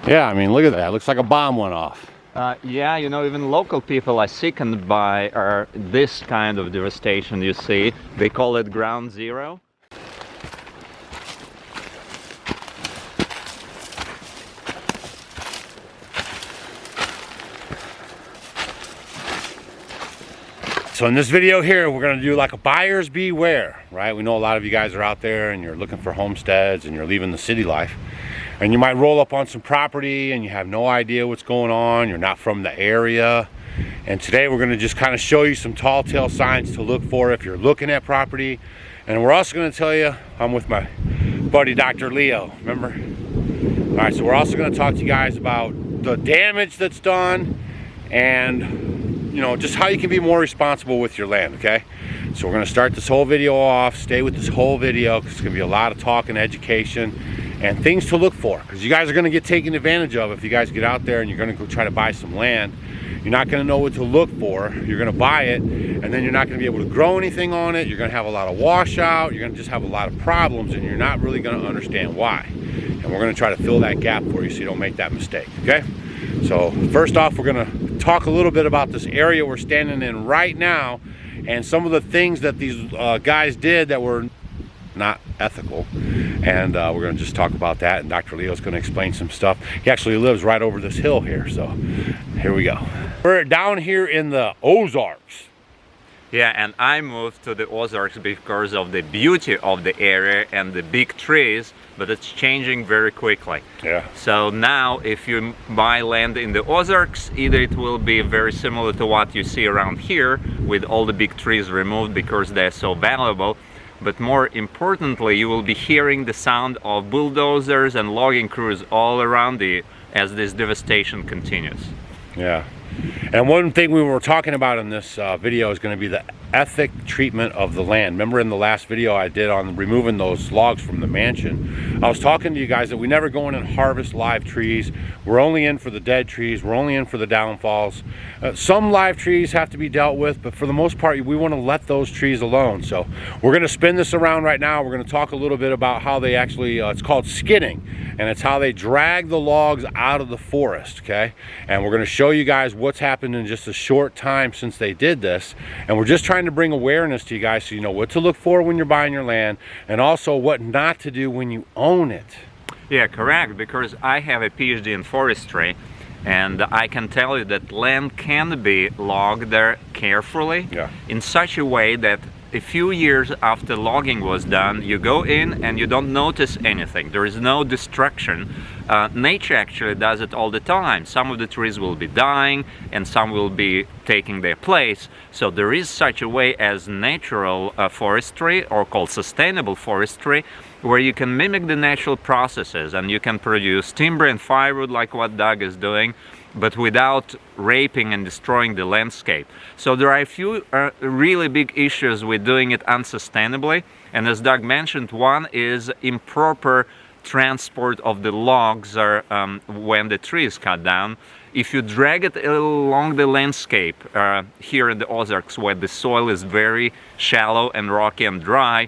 Yeah, I mean, look at that. Looks like a bomb went off. Yeah, you know, even local people are sickened by this kind of devastation you see. They call it ground zero. So in this video here, we're gonna do like a buyer's beware, right? We know a lot of you guys are out there and you're looking for homesteads and you're leaving the city life. And you might roll up on some property and you have no idea what's going on. You're not from the area. And today we're gonna just kind of show you some tall tale signs to look for if you're looking at property. And we're also gonna tell you, I'm with my buddy, Dr. Leo, remember? All right, so we're also gonna talk to you guys about the damage that's done and you know, just how you can be more responsible with your land, okay? So we're gonna start this whole video off. Stay with this whole video because it's gonna be a lot of talk and education and things to look for, because you guys are gonna get taken advantage of if you guys get out there and you're gonna go try to buy some land. You're not gonna know what to look for. You're gonna buy it and then you're not gonna be able to grow anything on it. You're gonna have a lot of washout. You're gonna just have a lot of problems and you're not really gonna understand why. And we're gonna try to fill that gap for you so you don't make that mistake, okay? So first off, we're gonna talk a little bit about this area we're standing in right now and some of the things that these guys did that were not ethical. And we're gonna just talk about that, and Dr. Leo's gonna explain some stuff. He actually lives right over this hill here, so here we go. We're down here in the Ozarks. Yeah, and I moved to the Ozarks because of the beauty of the area and the big trees, but it's changing very quickly. Yeah. So now if you buy land in the Ozarks, either it will be very similar to what you see around here with all the big trees removed because they're so valuable, but more importantly, you will be hearing the sound of bulldozers and logging crews all around as this devastation continues. Yeah. And one thing we were talking about in this video is going to be the ethic treatment of the land. Remember in the last video I did on removing those logs from the mansion, I was talking to you guys that we never go in and harvest live trees. We're only in for the dead trees. We're only in for the downfalls. Some live trees have to be dealt with, but for the most part, we want to let those trees alone. So we're going to spin this around right now. We're going to talk a little bit about how they actually, it's called skidding, and it's how they drag the logs out of the forest, okay? And we're going to show you guys what's happened in just a short time since they did this. And we're just trying to bring awareness to you guys so you know what to look for when you're buying your land and also what not to do when you own it. Yeah, correct, because I have a PhD in forestry and I can tell you that land can be logged there carefully, yeah, in such a way that a few years after logging was done, you go in and you don't notice anything. There is no destruction. Nature actually does it all the time. Some of the trees will be dying and some will be taking their place. So there is such a way as natural forestry, or called sustainable forestry, where you can mimic the natural processes and you can produce timber and firewood like what Doug is doing, but without raping and destroying the landscape. So there are a few really big issues with doing it unsustainably, and as Doug mentioned, one is improper transport of the logs when the tree is cut down. If you drag it along the landscape here in the Ozarks, where the soil is very shallow and rocky and dry,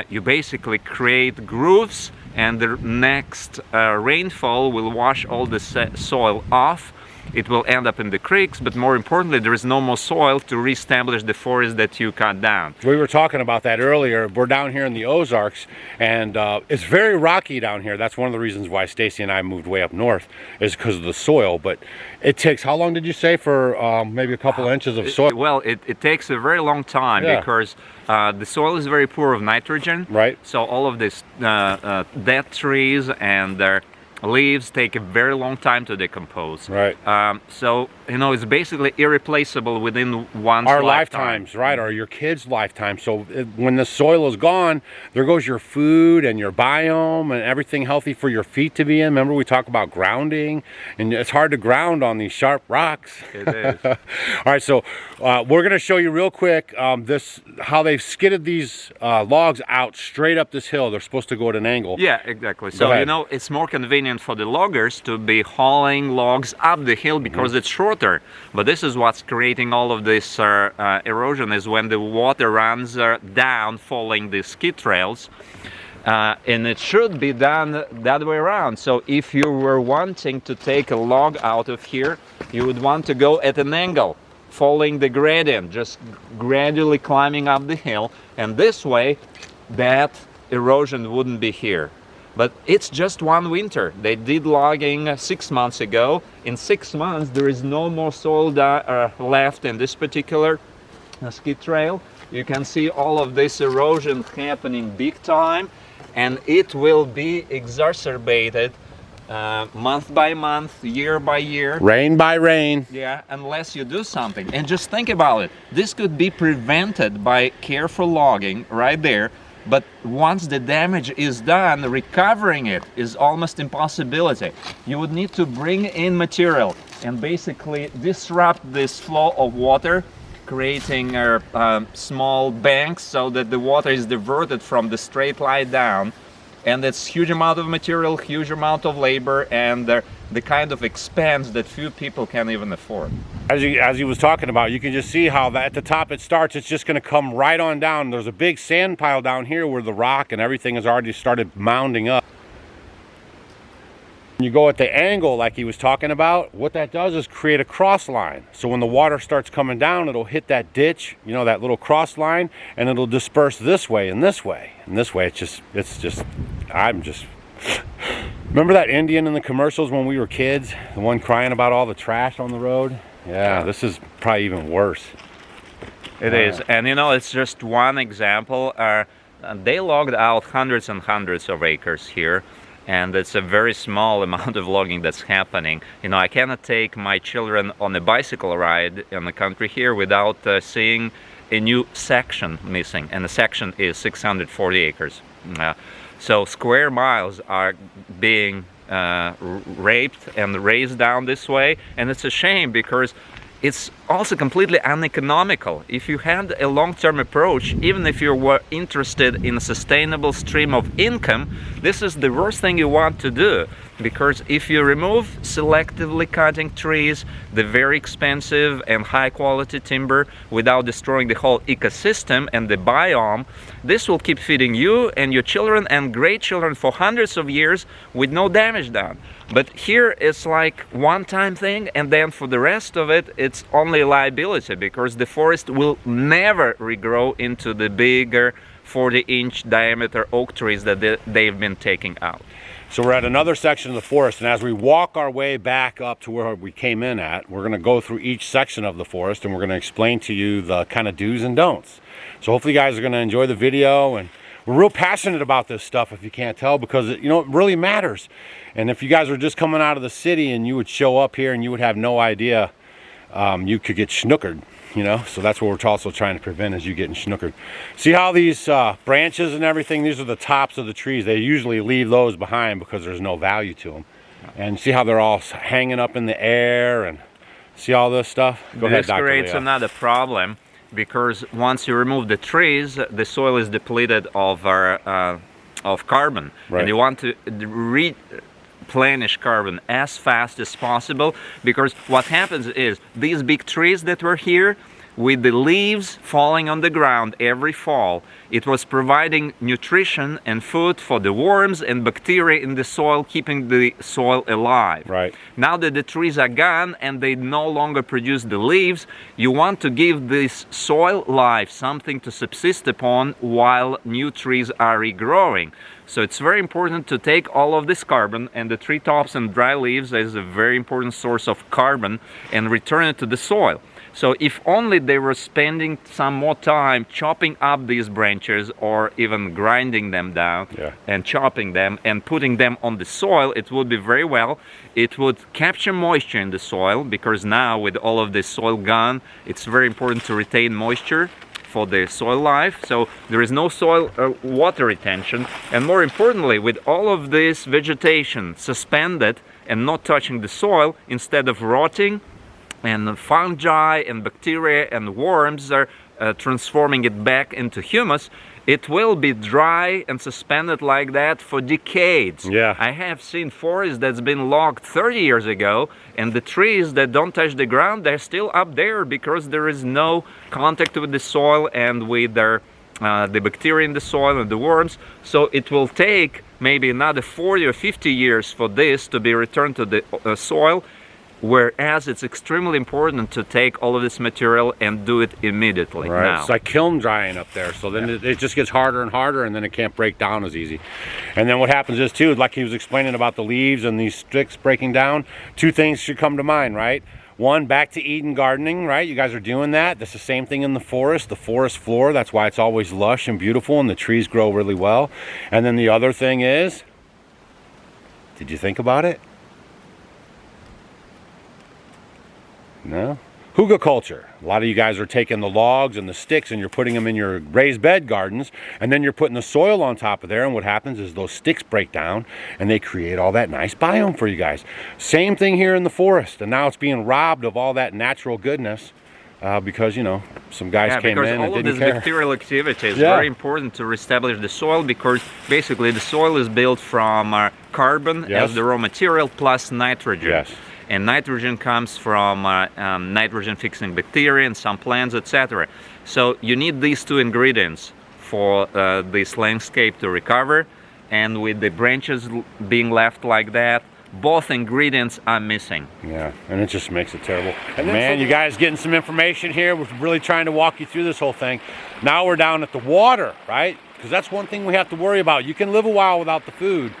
you basically create grooves, and the next rainfall will wash all the soil off. It will end up in the creeks, but more importantly, there is no more soil to reestablish the forest that you cut down. We were talking about that earlier. We're down here in the Ozarks, and it's very rocky down here. That's one of the reasons why Stacy and I moved way up north, is because of the soil. But it takes, how long did you say, for maybe a couple inches of soil? Well, it takes a very long time, yeah, because the soil is very poor of nitrogen. Right. So all of these dead trees and their leaves take a very long time to decompose. Right. So, you know, it's basically irreplaceable within one's our lifetime. Lifetimes, right, or your kids' lifetime. So when the soil is gone, there goes your food and your biome and everything healthy for your feet to be in. Remember, we talk about grounding, and it's hard to ground on these sharp rocks. It is. All right, so we're going to show you real quick how they've skidded these logs out straight up this hill. They're supposed to go at an angle. Yeah, exactly. So, you know, it's more convenient for the loggers to be hauling logs up the hill because it's shorter. But this is what's creating all of this erosion, is when the water runs down following the ski trails. And it should be done that way around. So if you were wanting to take a log out of here, you would want to go at an angle, following the gradient, just gradually climbing up the hill, and this way that erosion wouldn't be here. But it's just one winter. They did logging 6 months ago. In 6 months there is no more soil left in this particular ski trail. You can see all of this erosion happening big time, and it will be exacerbated month by month, year by year, rain by rain. Yeah, unless you do something. And just think about it. This could be prevented by careful logging right there. But once the damage is done, recovering it is almost impossibility. You would need to bring in material and basically disrupt this flow of water, creating small banks so that the water is diverted from the straight line down. And it's huge amount of material, huge amount of labor, and the kind of expense that few people can even afford. As he was talking about, you can just see how that at the top it starts, it's just going to come right on down. There's a big sand pile down here where the rock and everything has already started mounding up. When you go at the angle like he was talking about, what that does is create a cross line. So when the water starts coming down, it'll hit that ditch, you know, that little cross line, and it'll disperse this way and this way. And this way, remember that Indian in the commercials when we were kids? The one crying about all the trash on the road? Yeah, this is probably even worse. It is, and you know, it's just one example. They logged out hundreds and hundreds of acres here, and it's a very small amount of logging that's happening. You know, I cannot take my children on a bicycle ride in the country here without seeing a new section missing, and the section is 640 acres. So square miles are being raped and raised down this way, and it's a shame because it's also completely uneconomical. If you had a long-term approach, even if you were interested in a sustainable stream of income, this is the worst thing you want to do. Because if you remove selectively cutting trees, the very expensive and high-quality timber, without destroying the whole ecosystem and the biome, this will keep feeding you and your children and great children for hundreds of years with no damage done. But here it's like one-time thing, and then for the rest of it, it's only liability, because the forest will never regrow into the bigger 40-inch diameter oak trees that they've been taking out. So we're at another section of the forest, and as we walk our way back up to where we came in at, we're going to go through each section of the forest, and we're going to explain to you the kind of do's and don'ts. So hopefully you guys are going to enjoy the video, and we're real passionate about this stuff, if you can't tell, because it really matters. And if you guys are just coming out of the city and you would show up here and you would have no idea, you could get snookered. So that's what we're also trying to prevent, is you getting snookered. See how these branches and everything, these are the tops of the trees. They usually leave those behind because there's no value to them. And see how they're all hanging up in the air, and see all this stuff? Go ahead, Dr. This creates another problem, because once you remove the trees, the soil is depleted of carbon. Right. And you want to replenish carbon as fast as possible, because what happens is these big trees that were here, with the leaves falling on the ground every fall, it was providing nutrition and food for the worms and bacteria in the soil, keeping the soil alive. Right. Now that the trees are gone and they no longer produce the leaves, you want to give this soil life something to subsist upon while new trees are regrowing. So it's very important to take all of this carbon, and the tree tops and dry leaves is a very important source of carbon, and return it to the soil. So if only they were spending some more time chopping up these branches, or even grinding them down, and chopping them and putting them on the soil, it would be very well. It would capture moisture in the soil, because now with all of this soil gone, it's very important to retain moisture for the soil life. So there is no soil water retention, and more importantly, with all of this vegetation suspended and not touching the soil, instead of rotting, and fungi and bacteria and worms are transforming it back into humus, it will be dry and suspended like that for decades. Yeah. I have seen forests that's been logged 30 years ago, and the trees that don't touch the ground, they're still up there because there is no contact with the soil and with their the bacteria in the soil and the worms. So it will take maybe another 40 or 50 years for this to be returned to the soil, whereas it's extremely important to take all of this material and do it immediately. Right. Now. It's like kiln drying up there, so then it just gets harder and harder, and then it can't break down as easy. And then what happens is too, like he was explaining about the leaves and these sticks breaking down, two things should come to mind, right? One, back to Eden gardening, right? You guys are doing that. That's the same thing in the forest floor. That's why it's always lush and beautiful and the trees grow really well. And then the other thing is, did you think about it? No? Hugelkultur. A lot of you guys are taking the logs and the sticks and you're putting them in your raised bed gardens, and then you're putting the soil on top of there, and what happens is those sticks break down and they create all that nice biome for you guys. Same thing here in the forest, and now it's being robbed of all that natural goodness because, you know, some guys came in and didn't care. Because all of this bacterial activity is very important to reestablish the soil, because basically the soil is built from carbon as the raw material plus nitrogen. Yes. And nitrogen comes from nitrogen-fixing bacteria and some plants, etc. So you need these two ingredients for this landscape to recover. And with the branches being left like that, both ingredients are missing. Yeah, and it just makes it terrible. And man, you guys getting some information here. We're really trying to walk you through this whole thing. Now we're down at the water, right? Because that's one thing we have to worry about. You can live a while without the food,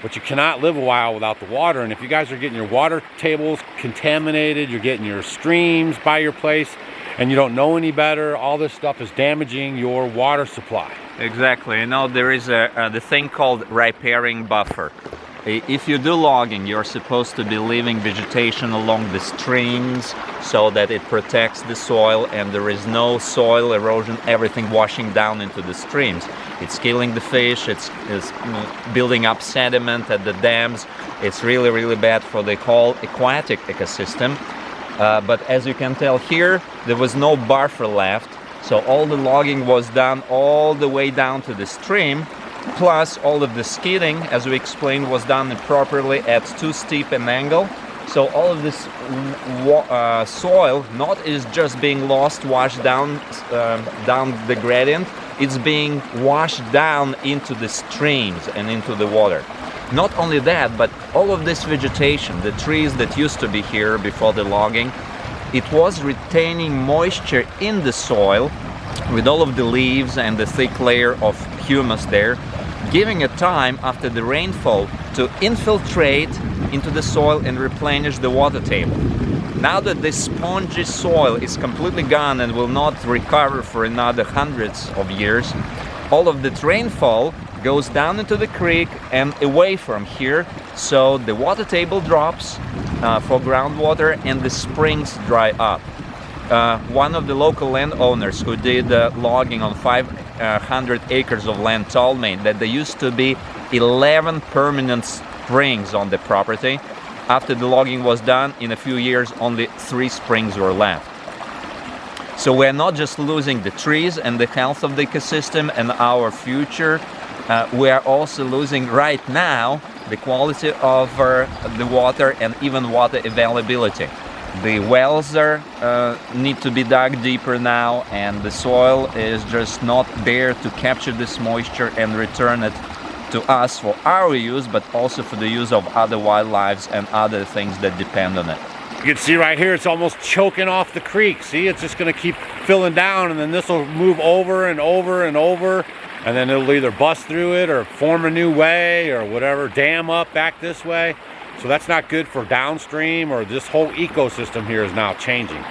but you cannot live a while without the water. And if you guys are getting your water tables contaminated, you're getting your streams by your place, and you don't know any better, all this stuff is damaging your water supply. Exactly. You know, there is the thing called riparian buffer. If you do logging, you're supposed to be leaving vegetation along the streams so that it protects the soil and there is no soil erosion, everything washing down into the streams. It's killing the fish, it's building up sediment at the dams. It's really, really bad for the whole aquatic ecosystem. But as you can tell here, there was no buffer left. So all the logging was done all the way down to the stream. Plus all of the skidding, as we explained, was done improperly at too steep an angle. So all of this soil is just being washed down the gradient. It's being washed down into the streams and into the water. Not only that, but all of this vegetation, the trees that used to be here before the logging, it was retaining moisture in the soil with all of the leaves and the thick layer of humus there, giving it time after the rainfall to infiltrate into the soil and replenish the water table. Now that this spongy soil is completely gone and will not recover for another hundreds of years, all of that rainfall goes down into the creek and away from here, so the water table drops for groundwater and the springs dry up. One of the local landowners who did logging on 500 acres of land told me that there used to be 11 permanent springs on the property. After the logging was done, in a few years, only 3 springs were left. So we're not just losing the trees and the health of the ecosystem and our future, we are also losing right now the quality of the water and even water availability. The wells need to be dug deeper now, and the soil is just not there to capture this moisture and return it to us for our use, but also for the use of other wildlife and other things that depend on it. You can see right here, it's almost choking off the creek. See, it's just gonna keep filling down, and then this will move over and over and over, and then it'll either bust through it or form a new way or whatever, dam up back this way. So that's not good for downstream, or this whole ecosystem here is now changing.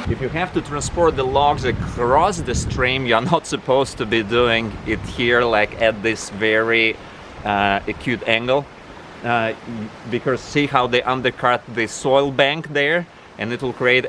If you have to transport the logs across the stream, you're not supposed to be doing it here like at this very acute angle. Because see how they undercut the soil bank there, and it will create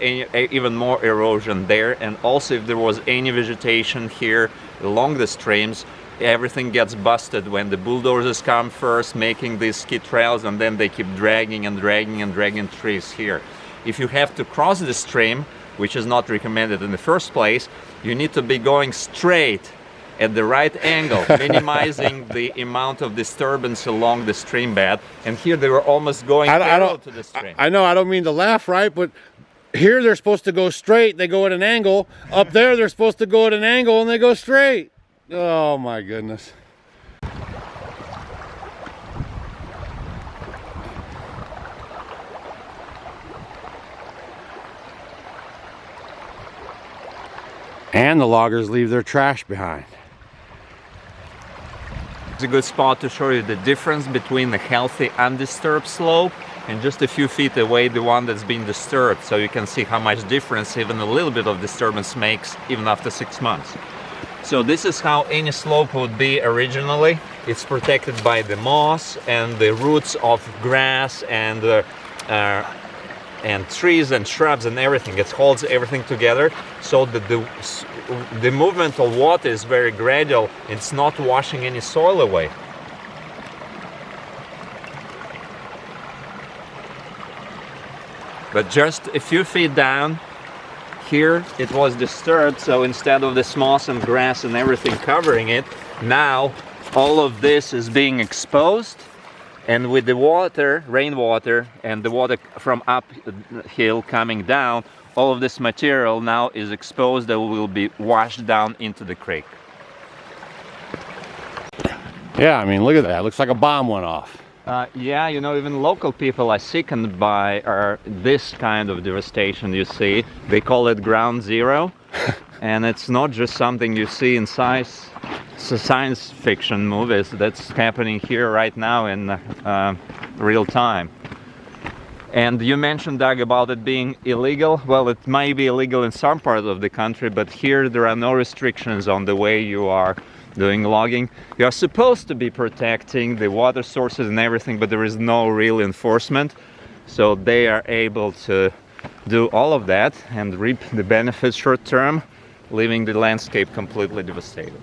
even more erosion there. And also if there was any vegetation here along the streams, everything gets busted when the bulldozers come first, making these skid trails, and then they keep dragging and dragging and dragging trees here. If you have to cross the stream, which is not recommended in the first place, you need to be going straight at the right angle, minimizing the amount of disturbance along the stream bed. And here they were almost going parallel to the stream. I know, I don't mean to laugh, right? But here they're supposed to go straight, they go at an angle. Up there they're supposed to go at an angle and they go straight. Oh my goodness. And the loggers leave their trash behind. It's a good spot to show you the difference between the healthy undisturbed slope and just a few feet away the one that's been disturbed, so you can see how much difference even a little bit of disturbance makes even after 6 months. So this is how any slope would be originally. It's protected by the moss and the roots of grass and trees and shrubs and everything. It holds everything together so that the movement of water is very gradual. It's not washing any soil away. But just a few feet down here it was disturbed, so instead of this moss and grass and everything covering it, now all of this is being exposed. And with the water, rainwater, and the water from uphill coming down, all of this material now is exposed that will be washed down into the creek. Yeah, I mean, look at that. It looks like a bomb went off. Yeah, you know, even local people are sickened by this kind of devastation you see. They call it ground zero. And it's not just something you see in science fiction movies. That's happening here right now in real time. And you mentioned, Doug, about it being illegal. Well, it might be illegal in some parts of the country, but here there are no restrictions on the way you are doing logging. You are supposed to be protecting the water sources and everything, but there is no real enforcement. So they are able to do all of that and reap the benefits short term, leaving the landscape completely devastated.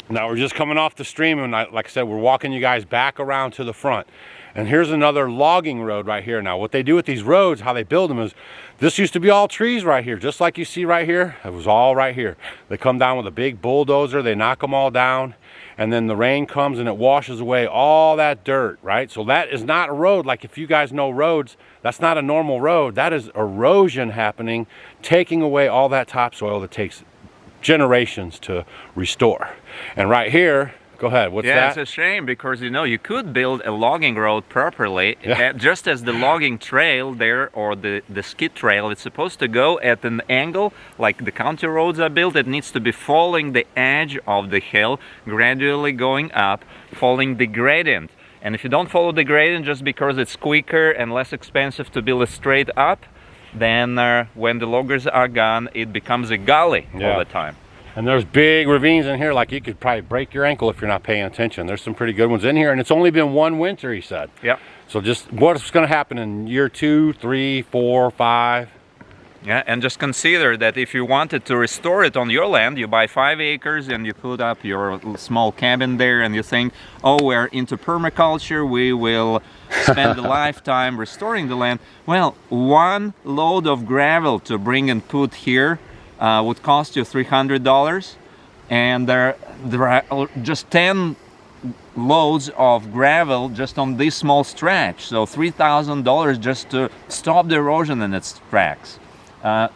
Now we're just coming off the stream, and like I said, we're walking you guys back around to the front. And here's another logging road right here. Now what they do with these roads, how they build them is, this used to be all trees right here, just like you see right here. It was all right here. They come down with a big bulldozer, they knock them all down, and then the rain comes and it washes away all that dirt, right? So that is not a road. Like if you guys know roads, that's not a normal road. That is erosion happening, taking away all that topsoil that takes generations to restore. And right here, go ahead, what's that? Yeah, it's a shame because, you know, you could build a logging road properly, just as the logging trail there, or the skid trail, it's supposed to go at an angle like the county roads are built. It needs to be following the edge of the hill, gradually going up, following the gradient. And if you don't follow the gradient just because it's quicker and less expensive to build it straight up, then when the loggers are gone, it becomes a gully all the time. And there's big ravines in here, like you could probably break your ankle if you're not paying attention. There's some pretty good ones in here, and it's only been one winter, he said. Yeah. So just what's going to happen in year 2, 3, 4, 5? Yeah, and just consider that if you wanted to restore it on your land, you buy 5 acres and you put up your small cabin there, and you think, oh, we're into permaculture, we will spend a lifetime restoring the land. Well, one load of gravel to bring and put here would cost you $300, and there are just 10 loads of gravel just on this small stretch, so $3,000 just to stop the erosion in its tracks.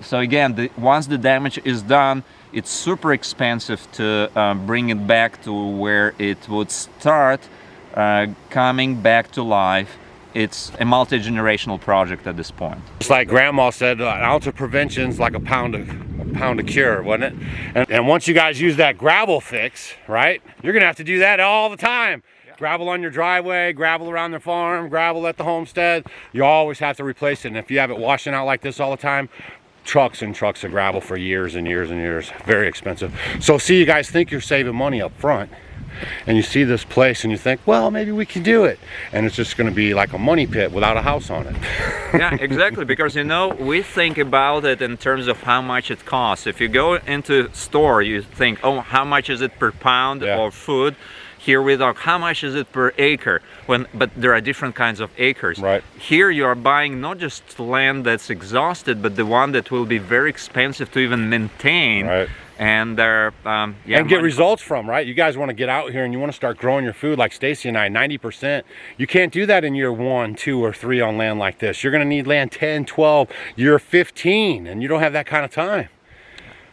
So again, once the damage is done, it's super expensive to bring it back to where it would start coming back to life. It's a multi-generational project at this point. It's like Grandma said, an ounce of prevention is like a pound of cure, wasn't it? And once you guys use that gravel fix, right, you're gonna have to do that all the time. Yeah. Gravel on your driveway, gravel around the farm, gravel at the homestead. You always have to replace it. And if you have it washing out like this all the time, trucks and trucks of gravel for years and years and years. Very expensive. So see, you guys think you're saving money up front, and you see this place and you think, well, maybe we can do it, and it's just going to be like a money pit without a house on it. Yeah, exactly, because, you know, we think about it in terms of how much it costs. If you go into store, you think, oh, how much is it per pound of food? Here we talk, how much is it per acre? But there are different kinds of acres. Right. Here you are buying not just land that's exhausted, but the one that will be very expensive to even maintain. Right. And and get results from, right? You guys want to get out here and you want to start growing your food like Stacy and I, 90%. You can't do that in year 1, 2, or 3 on land like this. You're going to need land 10, 12, year 15, and you don't have that kind of time.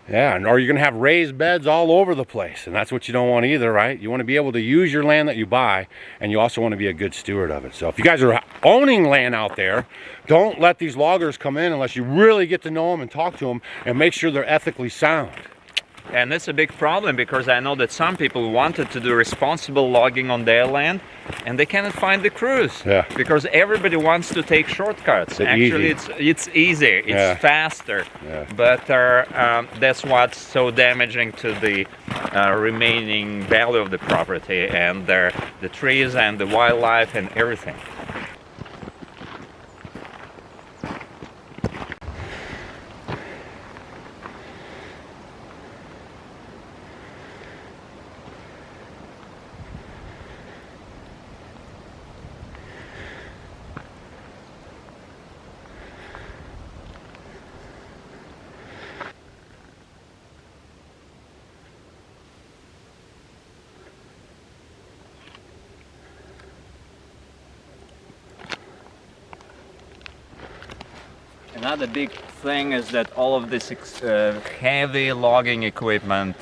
Yeah, or you're going to have raised beds all over the place, and that's what you don't want either, right? You want to be able to use your land that you buy, and you also want to be a good steward of it. So if you guys are owning land out there, don't let these loggers come in unless you really get to know them and talk to them and make sure they're ethically sound. And that's a big problem, because I know that some people wanted to do responsible logging on their land and they cannot find the crews. Yeah. Because everybody wants to take shortcuts. Actually, it's easy, it's faster. Yeah. But that's what's so damaging to the remaining value of the property and the trees and the wildlife and everything. Another big thing is that all of this heavy logging equipment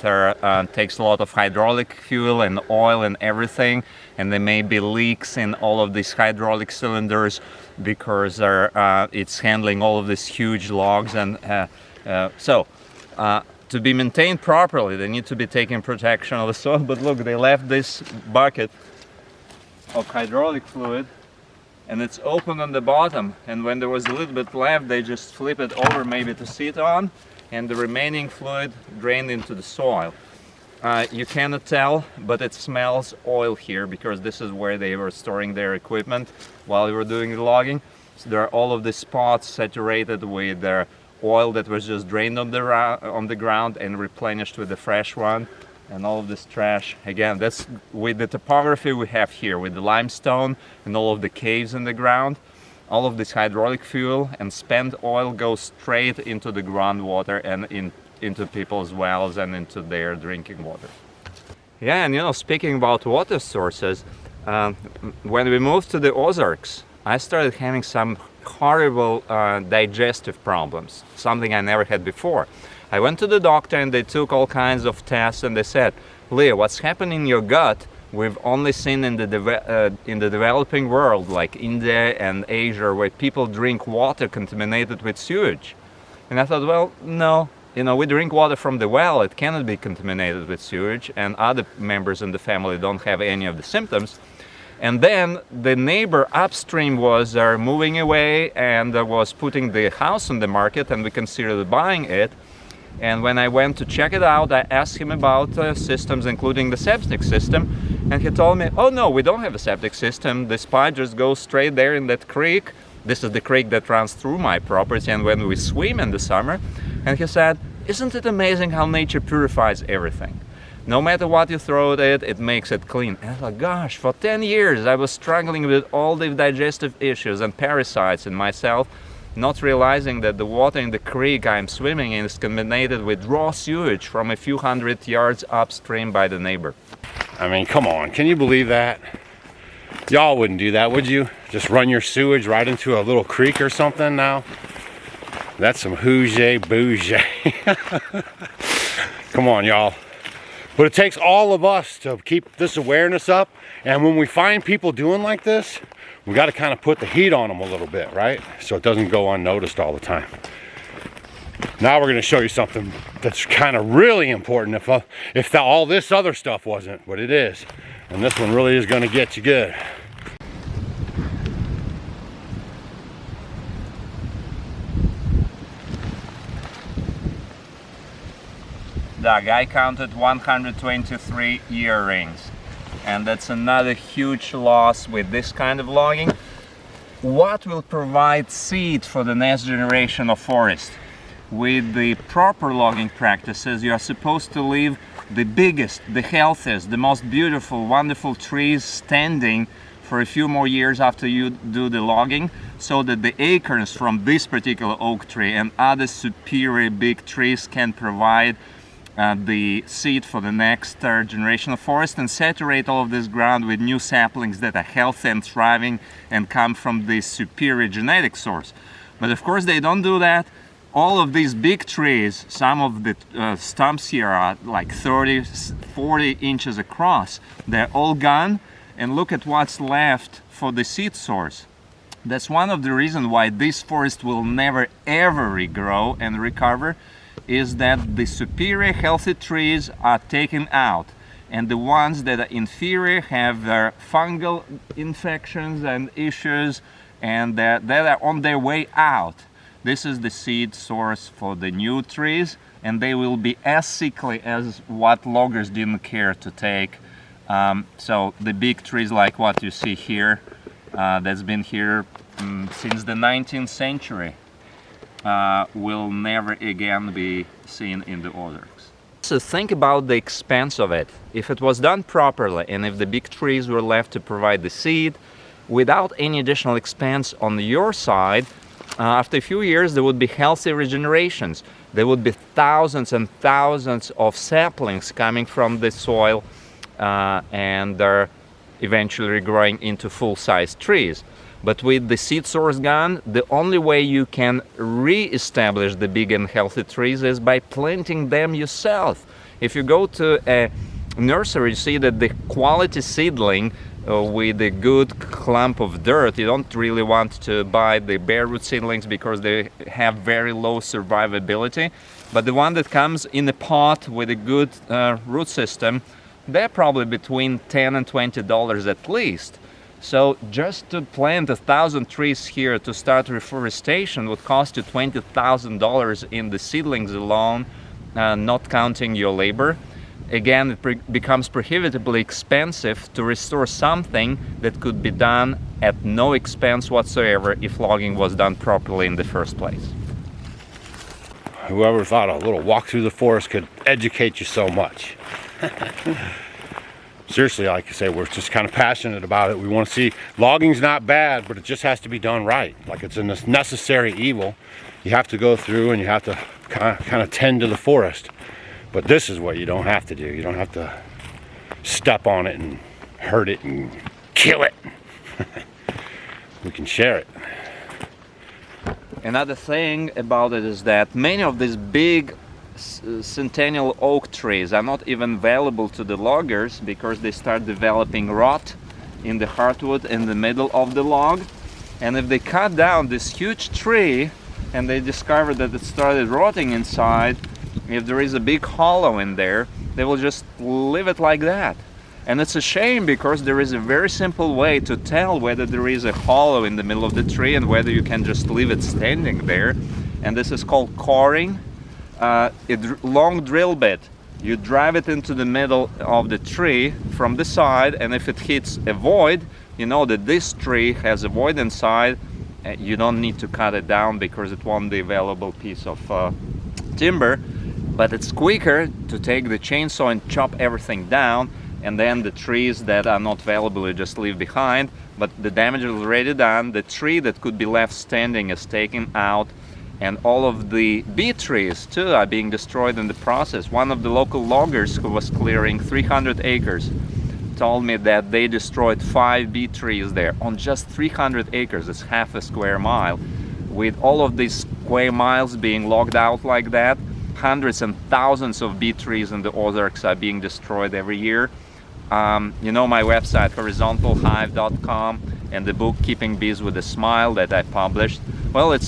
takes a lot of hydraulic fuel and oil and everything, and there may be leaks in all of these hydraulic cylinders because it's handling all of these huge logs. And to be maintained properly, they need to be taking protection of the soil. But look, they left this bucket of hydraulic fluid, and it's open on the bottom, and when there was a little bit left, they just flip it over maybe to sit on, and the remaining fluid drained into the soil. You cannot tell, but it smells oil here, because this is where they were storing their equipment while they were doing the logging. So there are all of these spots saturated with their oil that was just drained on the ground and replenished with the fresh one. And all of this trash, again, that's with the topography we have here, with the limestone and all of the caves in the ground. All of this hydraulic fuel and spent oil goes straight into the groundwater and into people's wells and into their drinking water. Yeah, and you know, speaking about water sources, when we moved to the Ozarks, I started having some horrible digestive problems, something I never had before. I went to the doctor and they took all kinds of tests, and they said, Leo, what's happening in your gut we've only seen in the developing world, like India and Asia, where people drink water contaminated with sewage. And I thought, well, no, you know, we drink water from the well, it cannot be contaminated with sewage, and other members in the family don't have any of the symptoms. And then the neighbor upstream was moving away and was putting the house on the market, and we considered buying it. And when I went to check it out, I asked him about systems, including the septic system, and he told me, oh no, we don't have a septic system, this pipe just goes straight there in that creek. This is the creek that runs through my property, and when we swim in the summer. And he said, isn't it amazing how nature purifies everything? No matter what you throw at it, it makes it clean. And I thought, gosh, for 10 years I was struggling with all the digestive issues and parasites in myself, not realizing that the water in the creek I'm swimming in is contaminated with raw sewage from a few hundred yards upstream by the neighbor. I mean, come on, can you believe that? Y'all wouldn't do that, would you? Just run your sewage right into a little creek or something now? That's some hooge bouge. Come on, y'all. But it takes all of us to keep this awareness up, and when we find people doing like this, we got to kind of put the heat on them a little bit, right? So it doesn't go unnoticed all the time. Now we're going to show you something that's kind of really important if all this other stuff wasn't, but it is. And this one really is going to get you good. Doug, I counted 123 ear rings, and that's another huge loss with this kind of logging. What will provide seed for the next generation of forest? With the proper logging practices, you are supposed to leave the biggest, the healthiest, the most beautiful, wonderful trees standing for a few more years after you do the logging, so that the acorns from this particular oak tree and other superior big trees can provide the seed for the next generation of forest and saturate all of this ground with new saplings that are healthy and thriving and come from this superior genetic source. But of course they don't do that. All of these big trees, some of the stumps here are like 30, 40 inches across. They're all gone, and look at what's left for the seed source. That's one of the reasons why this forest will never ever regrow and recover, is that the superior healthy trees are taken out, and the ones that are inferior have their fungal infections and issues, and that are on their way out. This is the seed source for the new trees, and they will be as sickly as what loggers didn't care to take. So the big trees like what you see here, that's been here since the 19th century, will never again be seen in the ozarks. So think about the expense of it. If it was done properly, and if the big trees were left to provide the seed without any additional expense on your side, after a few years there would be healthy regenerations. There would be thousands and thousands of saplings coming from the soil, and they're eventually growing into full-size trees. But with the seed source gone, the only way you can re-establish the big and healthy trees is by planting them yourself. If you go to a nursery, you see that the quality seedling with a good clump of dirt, you don't really want to buy the bare root seedlings because they have very low survivability. But the one that comes in a pot with a good root system, they're probably between $10 and $20 at least. So just to plant 1,000 trees here to start reforestation would cost you $20,000 in the seedlings alone, not counting your labor. Again, it becomes prohibitively expensive to restore something that could be done at no expense whatsoever if logging was done properly in the first place. Whoever thought a little walk through the forest could educate you so much. Seriously, like I say, we're just kind of passionate about it. We want to see logging's not bad, but it just has to be done right. Like it's a necessary evil. You have to go through and you have to kind of tend to the forest. But this is what you don't have to do. You don't have to step on it and hurt it and kill it. We can share it. Another thing about it is that many of these big centennial oak trees are not even valuable to the loggers because they start developing rot in the heartwood in the middle of the log. And if they cut down this huge tree and they discover that it started rotting inside, if there is a big hollow in there, they will just leave it like that. And it's a shame because there is a very simple way to tell whether there is a hollow in the middle of the tree and whether you can just leave it standing there. And this is called coring. A long drill bit. You drive it into the middle of the tree from the side, and if it hits a void, you know that this tree has a void inside. You don't need to cut it down because it won't be a valuable piece of timber. But it's quicker to take the chainsaw and chop everything down, and then the trees that are not valuable you just leave behind. But the damage is already done. The tree that could be left standing is taken out. And all of the bee trees too are being destroyed in the process. One of the local loggers who was clearing 300 acres told me that they destroyed 5 bee trees there on just 300 acres. It's half a square mile. With all of these square miles being logged out like that, hundreds and thousands of bee trees in the Ozarks are being destroyed every year. You know my website, horizontalhive.com, and the book Keeping Bees with a Smile that I published. Well, it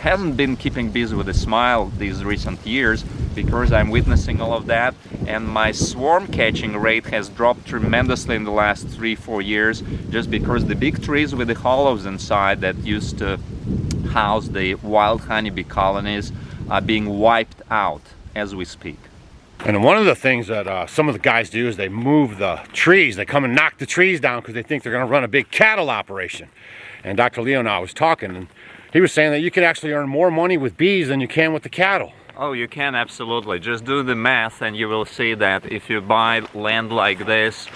hasn't been keeping bees with a smile these recent years because I'm witnessing all of that, and my swarm catching rate has dropped tremendously in the last 3-4 years just because the big trees with the hollows inside that used to house the wild honeybee colonies are being wiped out as we speak. And one of the things that some of the guys do is they move the trees. They come and knock the trees down because they think they're going to run a big cattle operation. And Dr. Leo and I was talking, and he was saying that you can actually earn more money with bees than you can with the cattle. Oh, you can absolutely. Just do the math and you will see that if you buy land like this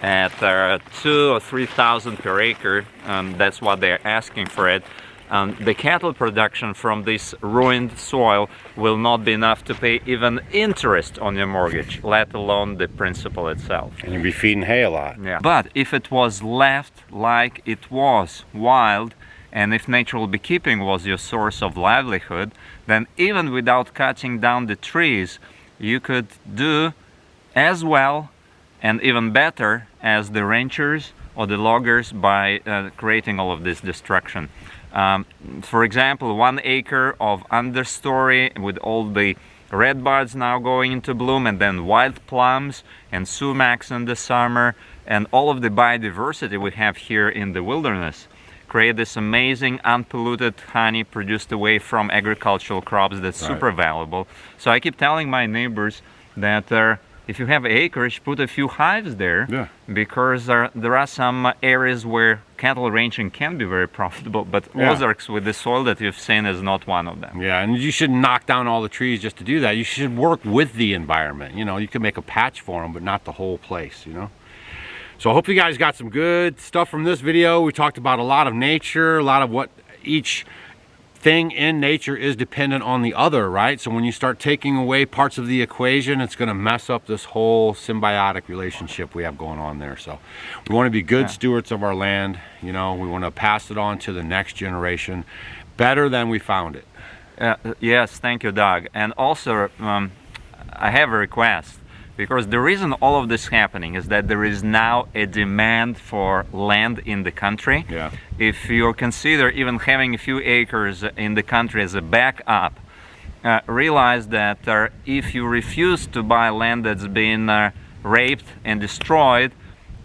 at 2,000 or 3,000 per acre, that's what they're asking for it. The cattle production from this ruined soil will not be enough to pay even interest on your mortgage, let alone the principal itself. And you'd be feeding hay a lot. Yeah. But if it was left like it was, wild, and if natural beekeeping was your source of livelihood, then even without cutting down the trees, you could do as well and even better as the ranchers or the loggers by creating all of this destruction. For example, 1 acre of understory with all the red buds now going into bloom, and then wild plums and sumacs in the summer, and all of the biodiversity we have here in the wilderness create this amazing unpolluted honey produced away from agricultural crops that's super valuable. So I keep telling my neighbors that if you have acreage, put a few hives there, because there are some areas where cattle ranching can be very profitable, but Ozarks with the soil that you've seen is not one of them. Yeah, and you shouldn't knock down all the trees just to do that. You should work with the environment. You know, you can make a patch for them, but not the whole place, you know. So I hope you guys got some good stuff from this video. We talked about a lot of nature, a lot of what each thing in nature is dependent on the other, right? So when you start taking away parts of the equation, it's going to mess up this whole symbiotic relationship we have going on there. So we want to be good stewards of our land. You know, we want to pass it on to the next generation better than we found it. Yes, thank you, Doug. And also, I have a request. Because the reason all of this is happening is that there is now a demand for land in the country. Yeah. If you consider even having a few acres in the country as a backup, realize that if you refuse to buy land that's been raped and destroyed,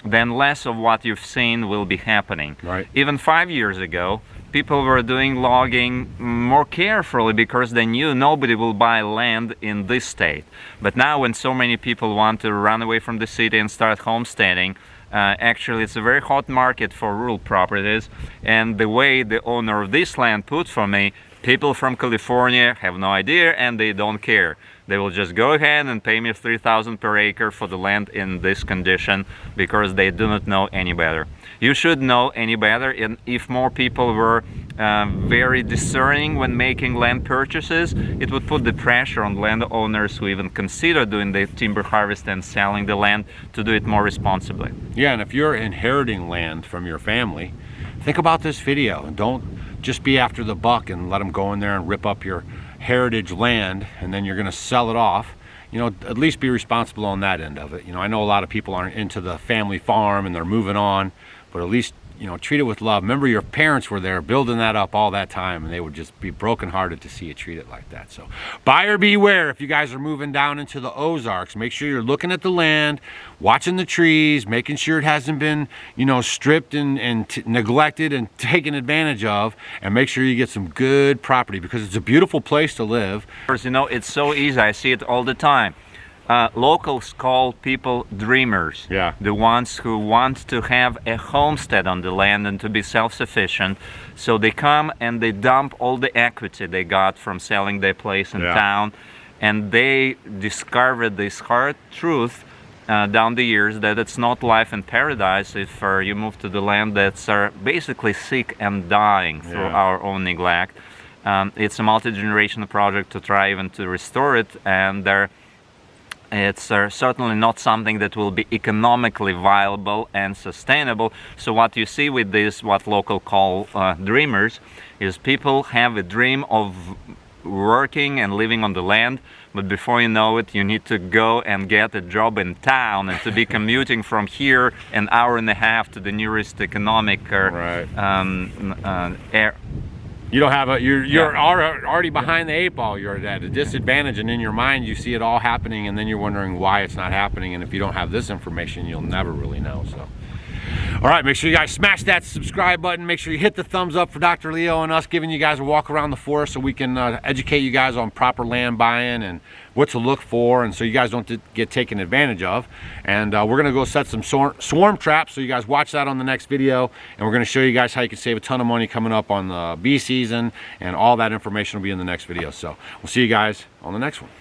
then less of what you've seen will be happening. Right. Even 5 years ago, people were doing logging more carefully because they knew nobody will buy land in this state. But now when so many people want to run away from the city and start homesteading, actually it's a very hot market for rural properties. And the way the owner of this land put for me, people from California have no idea and they don't care. They will just go ahead and pay me $3,000 per acre for the land in this condition because they do not know any better. You should know any better, and if more people were very discerning when making land purchases, it would put the pressure on landowners who even consider doing the timber harvest and selling the land to do it more responsibly. Yeah, and if you're inheriting land from your family, think about this video and don't just be after the buck and let them go in there and rip up your heritage land and then you're going to sell it off. You know, at least be responsible on that end of it. You know, I know a lot of people aren't into the family farm and they're moving on, but at least, you know, treat it with love. Remember, your parents were there building that up all that time, and they would just be brokenhearted to see you treat it like that. So buyer beware. If you guys are moving down into the Ozarks, make sure you're looking at the land, watching the trees, making sure it hasn't been, you know, stripped and neglected and taken advantage of, and make sure you get some good property because it's a beautiful place to live. You know, it's so easy. I see it all the time. Locals call people dreamers. Yeah. The ones who want to have a homestead on the land and to be self-sufficient. So they come and they dump all the equity they got from selling their place in town, and they discovered this hard truth down the years that it's not life in paradise if you move to the land that's basically sick and dying through our own neglect. It's a multi-generational project to try even to restore it, and it's certainly not something that will be economically viable and sustainable. So what you see with this, what local call dreamers, is people have a dream of working and living on the land, but before you know it, you need to go and get a job in town and to be commuting from here an hour and a half to the nearest economic You don't have you're already behind the 8 ball. You're at a disadvantage, and in your mind you see it all happening, and then you're wondering why it's not happening. And if you don't have this information, you'll never really know. So All right, make sure you guys smash that subscribe button. Make sure you hit the thumbs up for Dr. Leo and us giving you guys a walk around the forest so we can educate you guys on proper land buying and what to look for, and so you guys don't get taken advantage of. And we're gonna go set some swarm traps, so you guys watch that on the next video, and we're gonna show you guys how you can save a ton of money coming up on the bee season, and all that information will be in the next video. So we'll see you guys on the next one.